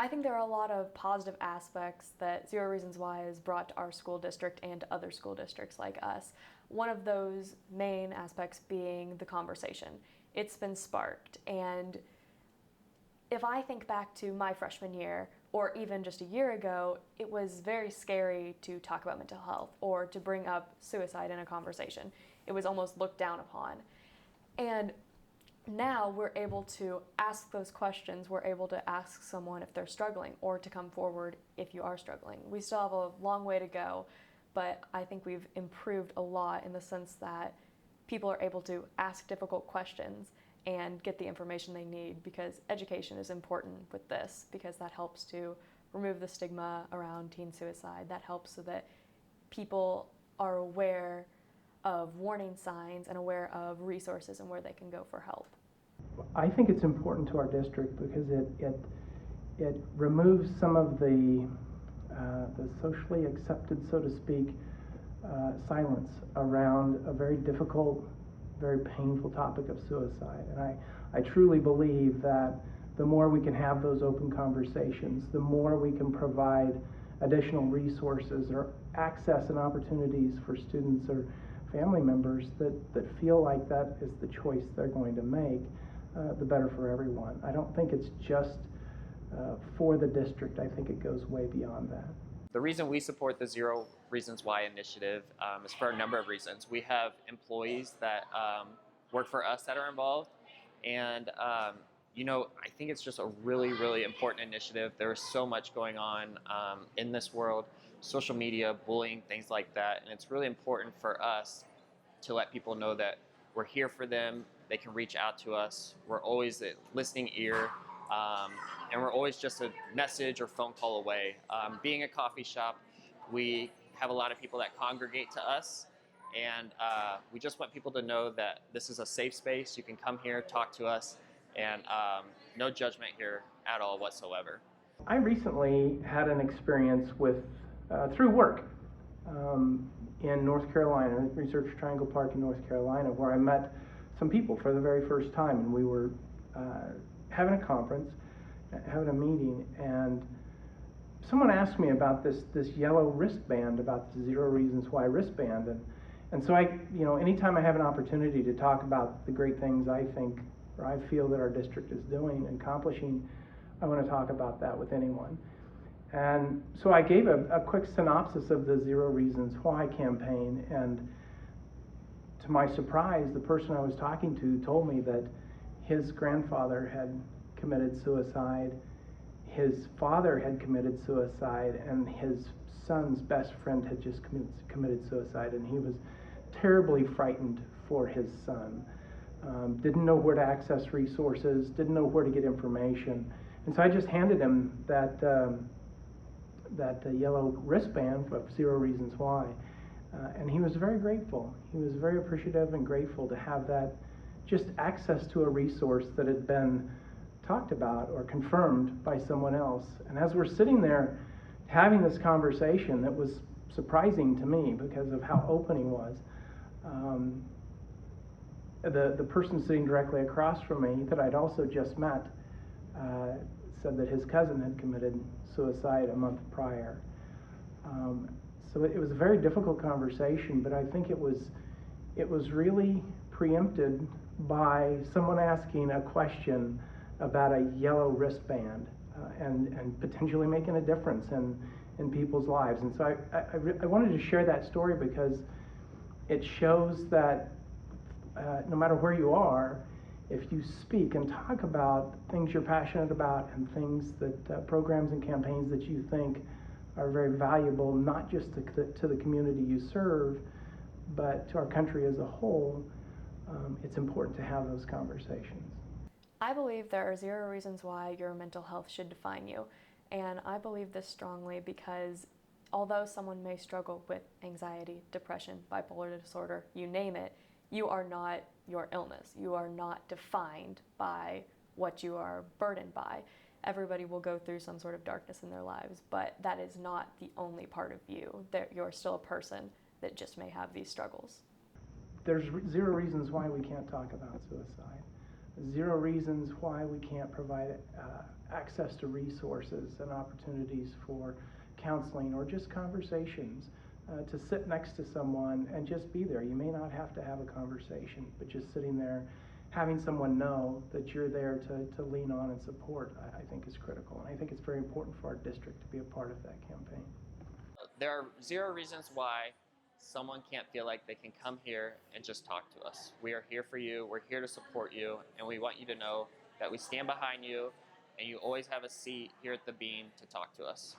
I think there are a lot of positive aspects that Zero Reasons Why has brought to our school district and to other school districts like us. One of those main aspects being the conversation. It's been sparked, and if I think back to my freshman year, or even just a year ago, it was very scary to talk about mental health or to bring up suicide in a conversation. It was almost looked down upon. And now we're able to ask those questions. We're able to ask someone if they're struggling or to come forward if you are struggling. We still have a long way to go, but I think we've improved a lot in the sense that people are able to ask difficult questions and get the information they need, because education is important with this, because that helps to remove the stigma around teen suicide. That helps so that people are aware of warning signs and aware of resources and where they can go for help. I think it's important to our district because it removes some of the socially accepted, so to speak, silence around a very difficult, very painful topic of suicide. And I truly believe that the more we can have those open conversations, the more we can provide additional resources or access and opportunities for students or family members that feel like that is the choice they're going to make, the better for everyone. I don't think it's just for the district. I think it goes way beyond that. The reason we support the Zero Reasons Why initiative is for a number of reasons. We have employees that work for us that are involved, and I think it's just a really, really important initiative. There is so much going on in this world, social media, bullying, things like that, and it's really important for us to let people know that we're here for them. They can reach out to us. We're always a listening ear. And we're always just a message or phone call away. Being a coffee shop, we have a lot of people that congregate to us, and we just want people to know that this is a safe space. You can come here, talk to us, and no judgment here at all whatsoever. I recently had an experience through work in North Carolina, Research Triangle Park in North Carolina, where I met some people for the very first time, and we were having a conference, having a meeting, and someone asked me about this yellow wristband, about the Zero Reasons Why wristband, and so anytime I have an opportunity to talk about the great things I think or I feel that our district is doing and accomplishing, I want to talk about that with anyone. And so I gave a quick synopsis of the Zero Reasons Why campaign, and to my surprise, the person I was talking to told me that his grandfather had committed suicide, his father had committed suicide, and his son's best friend had just committed suicide, and he was terribly frightened for his son. Didn't know where to access resources, didn't know where to get information, and so I just handed him that yellow wristband of Zero Reasons Why, and he was very grateful. He was very appreciative and grateful to have that, just access to a resource that had been talked about or confirmed by someone else. And as we're sitting there having this conversation that was surprising to me because of how open he was, the person sitting directly across from me that I'd also just met said that his cousin had committed suicide a month prior. So it was a very difficult conversation, but I think it was really preempted by someone asking a question about a yellow wristband and potentially making a difference in people's lives. And so I wanted to share that story because it shows that no matter where you are, if you speak and talk about things you're passionate about and things that programs and campaigns that you think are very valuable, not just to the community you serve, but to our country as a whole, it's important to have those conversations. I believe there are 0 reasons why your mental health should define you, and I believe this strongly because although someone may struggle with anxiety, depression, bipolar disorder, you name it, you are not your illness. You are not defined by what you are burdened by. Everybody will go through some sort of darkness in their lives, but that is not the only part of you. You're still a person that just may have these struggles. There's 0 reasons why we can't talk about suicide. Zero reasons why we can't provide access to resources and opportunities for counseling or just conversations, to sit next to someone and just be there. You may not have to have a conversation, but just sitting there, having someone know that you're there to lean on and support, I think is critical. And I think it's very important for our district to be a part of that campaign. There are zero reasons why someone can't feel like they can come here and just talk to us. We are here for you, we're here to support you, and we want you to know that we stand behind you and you always have a seat here at the Bean to talk to us.